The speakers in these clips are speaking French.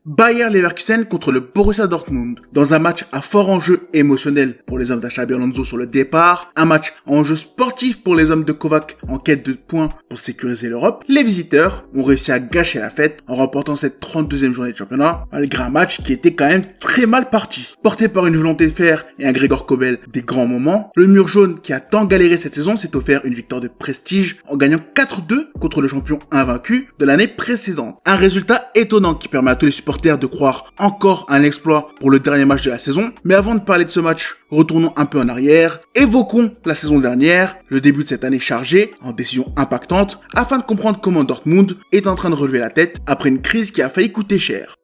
Bayer Leverkusen contre le Borussia Dortmund. Dans un match à fort enjeu émotionnel pour les hommes d'Xabi Alonso sur le départ, un match à enjeu sportif pour les hommes de Kovac en quête de points pour sécuriser l'Europe, les visiteurs ont réussi à gâcher la fête en remportant cette 32e journée de championnat, malgré un match qui était quand même très mal parti. Porté par une volonté de faire et un Gregor Kobel des grands moments, le mur jaune qui a tant galéré cette saison s'est offert une victoire de prestige en gagnant 4-2 contre le champion invaincu de l'année précédente. Un résultat étonnant qui permet à tous les supporters de croire encore à un exploit pour le dernier match de la saison. Mais avant de parler de ce match, retournons un peu en arrière, évoquons la saison dernière, le début de cette année chargée en décisions impactantes, afin de comprendre comment Dortmund est en train de relever la tête après une crise qui a failli coûter cher.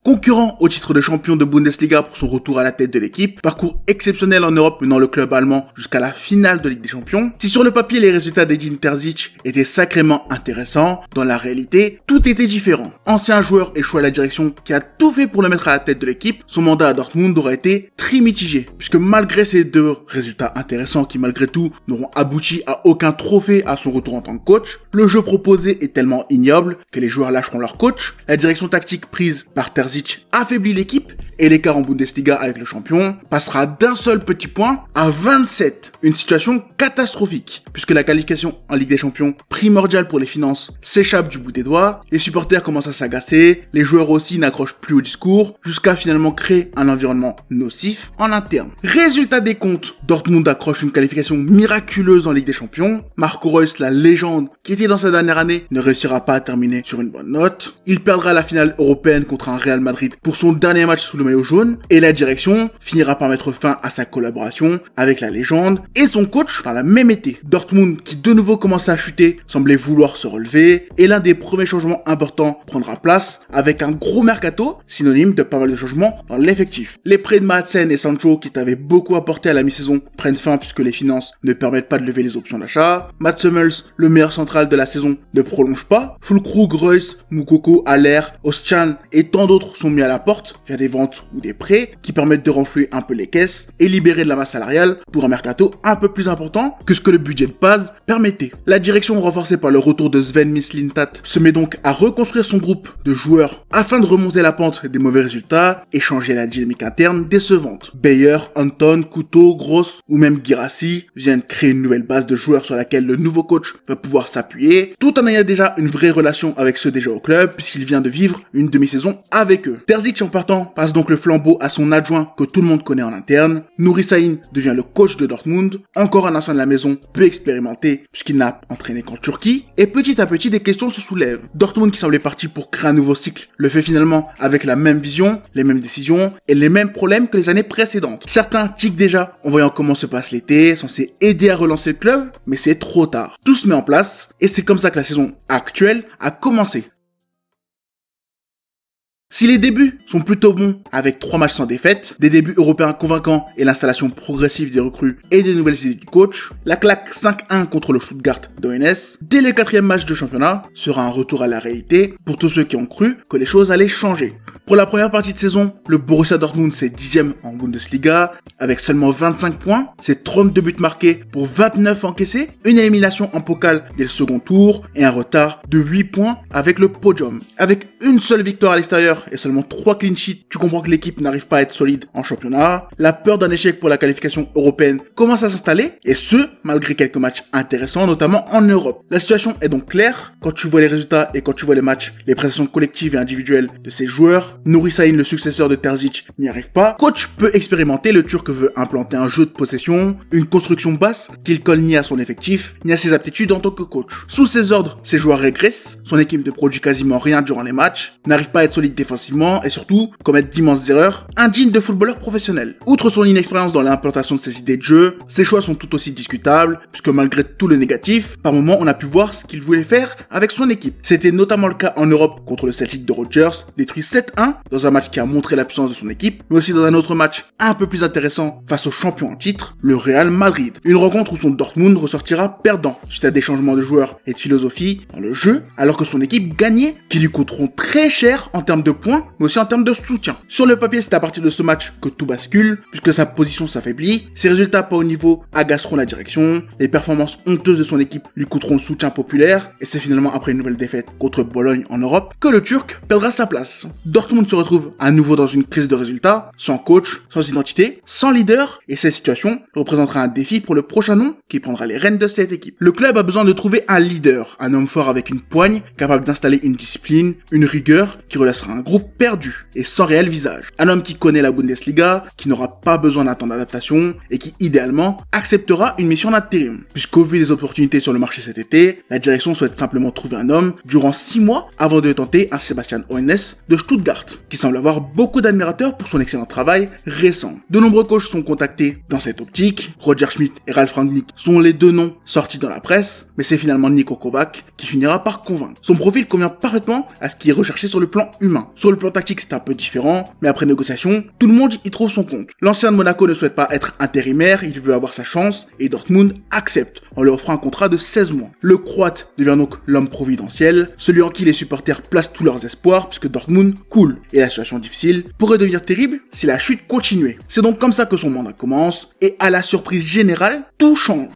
Concurrent au titre de champion de Bundesliga pour son retour à la tête de l'équipe, parcours exceptionnel en Europe menant le club allemand jusqu'à la finale de Ligue des Champions. Si sur le papier les résultats d'Edin Terzic étaient sacrément intéressants, dans la réalité, tout était différent. Ancien joueur échoué à la direction qui a tout fait pour le mettre à la tête de l'équipe, son mandat à Dortmund aurait été très mitigé, puisque malgré ces deux résultats intéressants qui malgré tout n'auront abouti à aucun trophée à son retour en tant que coach, le jeu proposé est tellement ignoble que les joueurs lâcheront leur coach, la direction tactique prise par Terzic affaiblit l'équipe et l'écart en Bundesliga avec le champion passera d'un seul petit point à 27. Une situation catastrophique puisque la qualification en Ligue des Champions, primordiale pour les finances, s'échappe du bout des doigts, les supporters commencent à s'agacer, les joueurs aussi n'accrochent plus au discours jusqu'à finalement créer un environnement nocif en interne. Résultat des comptes, Dortmund accroche une qualification miraculeuse en Ligue des Champions, Marco Reus, la légende qui était dans sa dernière année, ne réussira pas à terminer sur une bonne note, il perdra la finale européenne contre un Real Madrid pour son dernier match sous le maillot jaune, et la direction finira par mettre fin à sa collaboration avec la légende et son coach par la même été. Dortmund, qui de nouveau commençait à chuter, semblait vouloir se relever, et l'un des premiers changements importants prendra place avec un gros mercato, synonyme de pas mal de changements dans l'effectif. Les prêts de Madsen et Sancho, qui t'avaient beaucoup apporté à la mi-saison, prennent fin puisque les finances ne permettent pas de lever les options d'achat. Mats Hummels, le meilleur central de la saison, ne prolonge pas. Füllkrug, Reus, Moukoko, Haller, Özcan et tant d'autres sont mis à la porte via des ventes ou des prêts qui permettent de renflouer un peu les caisses et libérer de la masse salariale pour un mercato un peu plus important que ce que le budget de base permettait. La direction, renforcée par le retour de Sven Mislintat, se met donc à reconstruire son groupe de joueurs afin de remonter la pente des mauvais résultats et changer la dynamique interne décevante. Bayer, Anton, Couteau, Gross ou même Guirassy viennent créer une nouvelle base de joueurs sur laquelle le nouveau coach va pouvoir s'appuyer, tout en ayant déjà une vraie relation avec ceux déjà au club puisqu'il vient de vivre une demi-saison avec eux. Terzic en partant passe donc le flambeau à son adjoint que tout le monde connaît en interne. Nuri Sahin devient le coach de Dortmund, encore un ancien de la maison peu expérimenté puisqu'il n'a entraîné qu'en Turquie, et petit à petit des questions se soulèvent. Dortmund, qui semblait parti pour créer un nouveau cycle, le fait finalement avec la même vision, les mêmes décisions et les mêmes problèmes que les années précédentes. Certains tiquent déjà en voyant comment se passe l'été, censé aider à relancer le club, mais c'est trop tard. Tout se met en place et c'est comme ça que la saison actuelle a commencé. Si les débuts sont plutôt bons, avec 3 matchs sans défaite, des débuts européens convaincants et l'installation progressive des recrues et des nouvelles idées du coach, la claque 5-1 contre le Stuttgart d'ONS, dès le 4e match de championnat, sera un retour à la réalité pour tous ceux qui ont cru que les choses allaient changer. Pour la première partie de saison, le Borussia Dortmund c'est 10e en Bundesliga, avec seulement 25 points, c'est 32 buts marqués pour 29 encaissés, une élimination en pokal dès le second tour et un retard de 8 points avec le podium. Avec une seule victoire à l'extérieur et seulement 3 clean sheets, tu comprends que l'équipe n'arrive pas à être solide en championnat. La peur d'un échec pour la qualification européenne commence à s'installer, et ce, malgré quelques matchs intéressants, notamment en Europe. La situation est donc claire, quand tu vois les résultats et quand tu vois les matchs, les prestations collectives et individuelles de ces joueurs. Nuri Sahin, le successeur de Terzic, n'y arrive pas. Coach peu expérimenté, le Turc veut implanter un jeu de possession, une construction basse qu'il colle ni à son effectif, ni à ses aptitudes en tant que coach. Sous ses ordres, ses joueurs régressent, son équipe ne produit quasiment rien durant les matchs, n'arrive pas à être solide défensivement et surtout commettre d'immenses erreurs, indigne de footballeur professionnel. Outre son inexpérience dans l'implantation de ses idées de jeu, ses choix sont tout aussi discutables, puisque malgré tout le négatif, par moments on a pu voir ce qu'il voulait faire avec son équipe. C'était notamment le cas en Europe contre le Celtic de Rodgers, détruit 7-1 1, dans un match qui a montré la puissance de son équipe, mais aussi dans un autre match un peu plus intéressant face au champion en titre, le Real Madrid. Une rencontre où son Dortmund ressortira perdant suite à des changements de joueurs et de philosophie dans le jeu, alors que son équipe gagnait, qui lui coûteront très cher en termes de points, mais aussi en termes de soutien. Sur le papier, c'est à partir de ce match que tout bascule, puisque sa position s'affaiblit, ses résultats pas au niveau agaceront la direction, les performances honteuses de son équipe lui coûteront le soutien populaire, et c'est finalement après une nouvelle défaite contre Bologne en Europe que le Turc perdra sa place. Dortmund se retrouve à nouveau dans une crise de résultats, sans coach, sans identité, sans leader, et cette situation représentera un défi pour le prochain nom qui prendra les rênes de cette équipe. Le club a besoin de trouver un leader, un homme fort avec une poigne, capable d'installer une discipline, une rigueur qui relâchera un groupe perdu et sans réel visage. Un homme qui connaît la Bundesliga, qui n'aura pas besoin d'un temps d'adaptation et qui idéalement acceptera une mission d'intérim. Puisqu'au vu des opportunités sur le marché cet été, la direction souhaite simplement trouver un homme durant 6 mois avant de tenter un Sebastian Hoeneß de Stuttgart, qui semble avoir beaucoup d'admirateurs pour son excellent travail récent. De nombreux coachs sont contactés dans cette optique. Roger Schmidt et Ralf Rangnick sont les deux noms sortis dans la presse, mais c'est finalement Niko Kovac qui finira par convaincre. Son profil convient parfaitement à ce qui est recherché sur le plan humain. Sur le plan tactique, c'est un peu différent, mais après négociation, tout le monde y trouve son compte. L'ancien de Monaco ne souhaite pas être intérimaire, il veut avoir sa chance, et Dortmund accepte en lui offrant un contrat de 16 mois. Le Croate devient donc l'homme providentiel, celui en qui les supporters placent tous leurs espoirs, puisque Dortmund coule, et la situation difficile pourrait devenir terrible si la chute continuait. C'est donc comme ça que son mandat commence, et à la surprise générale, tout change.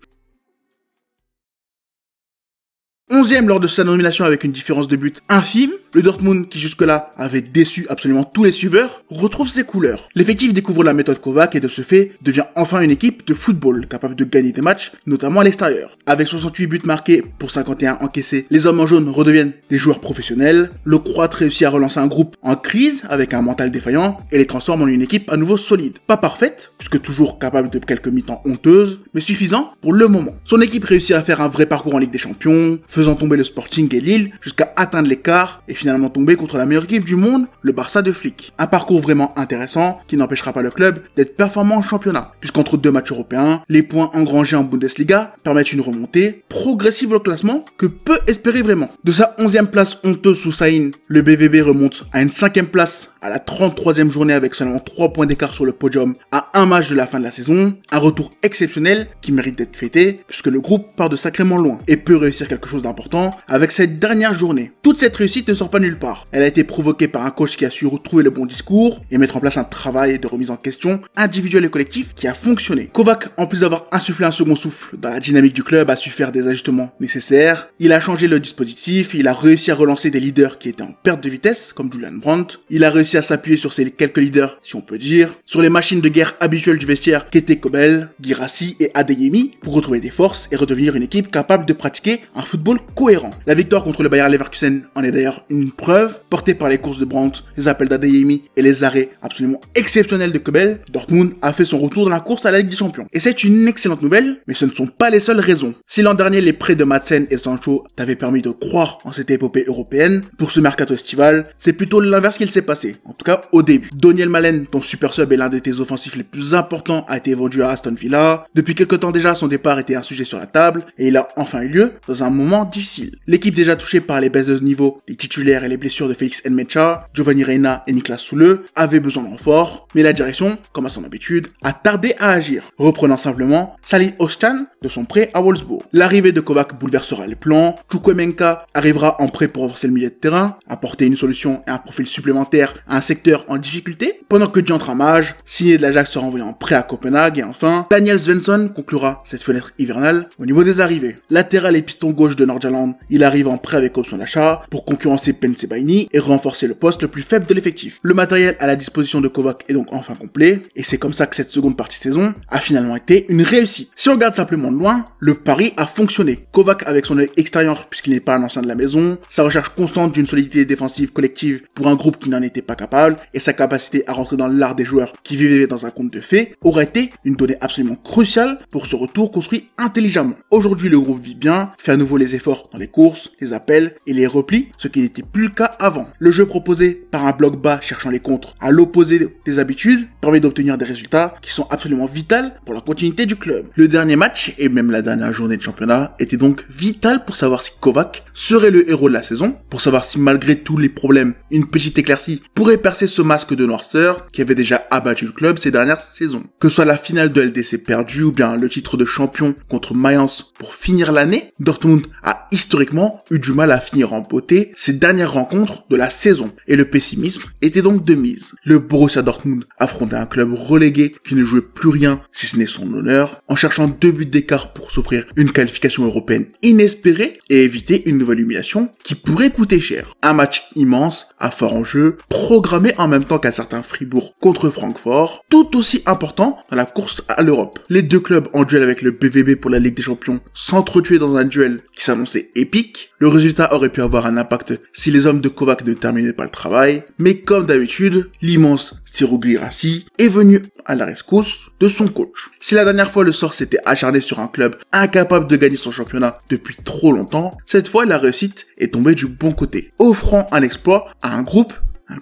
11e lors de sa nomination avec une différence de but infime, le Dortmund, qui jusque-là avait déçu absolument tous les suiveurs, retrouve ses couleurs. L'effectif découvre la méthode Kovac et de ce fait devient enfin une équipe de football capable de gagner des matchs, notamment à l'extérieur. Avec 68 buts marqués pour 51 encaissés, les hommes en jaune redeviennent des joueurs professionnels. Le Croate réussit à relancer un groupe en crise avec un mental défaillant et les transforme en une équipe à nouveau solide. Pas parfaite, puisque toujours capable de quelques mi-temps honteuses, mais suffisant pour le moment. Son équipe réussit à faire un vrai parcours en Ligue des Champions, faisant tomber le Sporting et Lille jusqu'à atteindre l'écart et finalement tomber contre la meilleure équipe du monde, le Barça de Flick. Un parcours vraiment intéressant qui n'empêchera pas le club d'être performant en championnat, puisqu'entre 2 matchs européens, les points engrangés en Bundesliga permettent une remontée progressive au classement que peut espérer vraiment. De sa 11e place honteuse sous Sahin, le BVB remonte à une 5e place à la 33e journée avec seulement 3 points d'écart sur le podium à un match de la fin de la saison. Un retour exceptionnel qui mérite d'être fêté puisque le groupe part de sacrément loin et peut réussir quelque chose d'important avec cette dernière journée. Toute cette réussite ne sort pas nulle part. Elle a été provoquée par un coach qui a su retrouver le bon discours et mettre en place un travail de remise en question individuel et collectif qui a fonctionné. Kovac, en plus d'avoir insufflé un second souffle dans la dynamique du club, a su faire des ajustements nécessaires. Il a changé le dispositif, il a réussi à relancer des leaders qui étaient en perte de vitesse, comme Julian Brandt. Il a réussi à s'appuyer sur ses quelques leaders, si on peut dire, sur les machines de guerre habituelles du vestiaire qu'étaient Kobel, Guirassy et Adeyemi pour retrouver des forces et redevenir une équipe capable de pratiquer un football cohérent. La victoire contre le Bayer Leverkusen en est d'ailleurs une preuve, portée par les courses de Brandt, les appels d'Adeyemi et les arrêts absolument exceptionnels de Kobel. Dortmund a fait son retour dans la course à la Ligue des Champions. Et c'est une excellente nouvelle, mais ce ne sont pas les seules raisons. Si l'an dernier les prêts de Madsen et Sancho t'avaient permis de croire en cette épopée européenne, pour ce mercato estival, c'est plutôt l'inverse qu'il s'est passé. En tout cas, au début. Daniel Malen, ton super sub et l'un de tes offensifs les plus importants, a été vendu à Aston Villa. Depuis quelques temps déjà, son départ était un sujet sur la table, et il a enfin eu lieu dans un moment difficile. L'équipe déjà touchée par les baisses de niveau, les titulaires et les blessures de Félix Nmecha, Giovanni Reina et Niklas Soule avait besoin de renfort, mais la direction, comme à son habitude, a tardé à agir, reprenant simplement Salih Özcan de son prêt à Wolfsburg. L'arrivée de Kovac bouleversera les plans, Chukwuemeka arrivera en prêt pour renforcer le milieu de terrain, apporter une solution et un profil supplémentaire à un secteur en difficulté, pendant que Diantre Amage, signé de l'Ajax, sera envoyé en prêt à Copenhague, et enfin, Daniel Svensson conclura cette fenêtre hivernale au niveau des arrivées. Latéral et piston gauche de Nordjylland, il arrive en prêt avec option d'achat pour concurrencer Pensebaini et renforcer le poste le plus faible de l'effectif. Le matériel à la disposition de Kovac est donc enfin complet, et c'est comme ça que cette seconde partie de saison a finalement été une réussite. Si on regarde simplement de loin, le pari a fonctionné. Kovac avec son œil extérieur puisqu'il n'est pas un ancien de la maison, sa recherche constante d'une solidité défensive collective pour un groupe qui n'en était pas capable, et sa capacité à rentrer dans l'art des joueurs qui vivaient dans un conte de fées, aurait été une donnée absolument cruciale pour ce retour construit intelligemment. Aujourd'hui, le groupe vit bien, fait à nouveau les efforts fort dans les courses, les appels et les replis, ce qui n'était plus le cas avant. Le jeu proposé par un bloc bas cherchant les contres à l'opposé des habitudes permet d'obtenir des résultats qui sont absolument vitaux pour la continuité du club. Le dernier match et même la dernière journée de championnat était donc vital pour savoir si Kovac serait le héros de la saison, pour savoir si malgré tous les problèmes, une petite éclaircie pourrait percer ce masque de noirceur qui avait déjà abattu le club ces dernières saisons. Que ce soit la finale de LDC perdue ou bien le titre de champion contre Mayence pour finir l'année, Dortmund a historiquement eu du mal à finir en beauté ces dernières rencontres de la saison et le pessimisme était donc de mise. Le Borussia Dortmund affrontait un club relégué qui ne jouait plus rien si ce n'est son honneur, en cherchant 2 buts d'écart pour s'offrir une qualification européenne inespérée et éviter une nouvelle humiliation qui pourrait coûter cher. Un match immense, à fort enjeu, programmé en même temps qu'un certain Fribourg contre Francfort, tout aussi important dans la course à l'Europe. Les deux clubs en duel avec le BVB pour la Ligue des Champions s'entretuaient dans un duel qui s'annonçait épique. Le résultat aurait pu avoir un impact si les hommes de Kovac ne terminaient pas le travail, mais comme d'habitude, l'immense Siro Guirassy est venu à la rescousse de son coach. Si la dernière fois le sort s'était acharné sur un club incapable de gagner son championnat depuis trop longtemps, cette fois la réussite est tombée du bon côté, offrant un exploit à un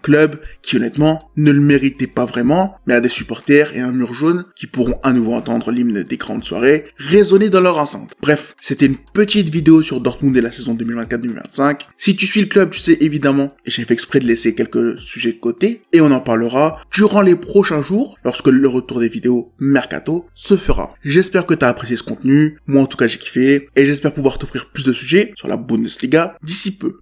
club qui honnêtement ne le méritait pas vraiment, mais à des supporters et un mur jaune qui pourront à nouveau entendre l'hymne des grandes soirées résonner dans leur enceinte. Bref, c'était une petite vidéo sur Dortmund et la saison 2024-2025. Si tu suis le club, tu sais évidemment, et j'ai fait exprès de laisser quelques sujets de côté, et on en parlera durant les prochains jours lorsque le retour des vidéos Mercato se fera. J'espère que t'as apprécié ce contenu, moi en tout cas j'ai kiffé, et j'espère pouvoir t'offrir plus de sujets sur la Bundesliga d'ici peu.